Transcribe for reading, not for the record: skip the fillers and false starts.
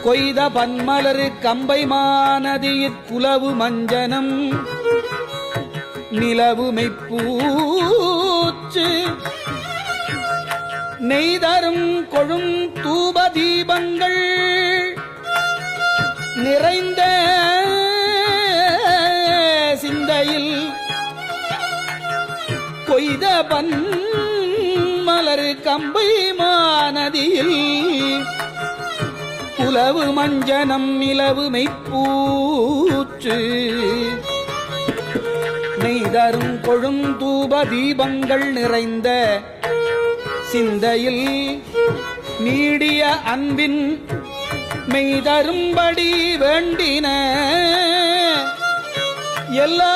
கொய்த பன்மலரு கம்பை மாநதியிற் குலவு மஞ்சனம் நிலவு மெய்ப்பூச்சு நெய்தரும் கொழும் தூப தீபங்கள் நிறைந்த சிந்தையில் கொய்த பன்மலரு கம்பை மாநதியில் குலவு மஞ்சனம் நிலவு மெய்ப்பூச்சு நெய்தரும் கொழும் தூப தீபங்கள் நிறைந்த சிந்தையில் நீடிய அன்பின் மெய்தரும்படி வேண்டின எல்லா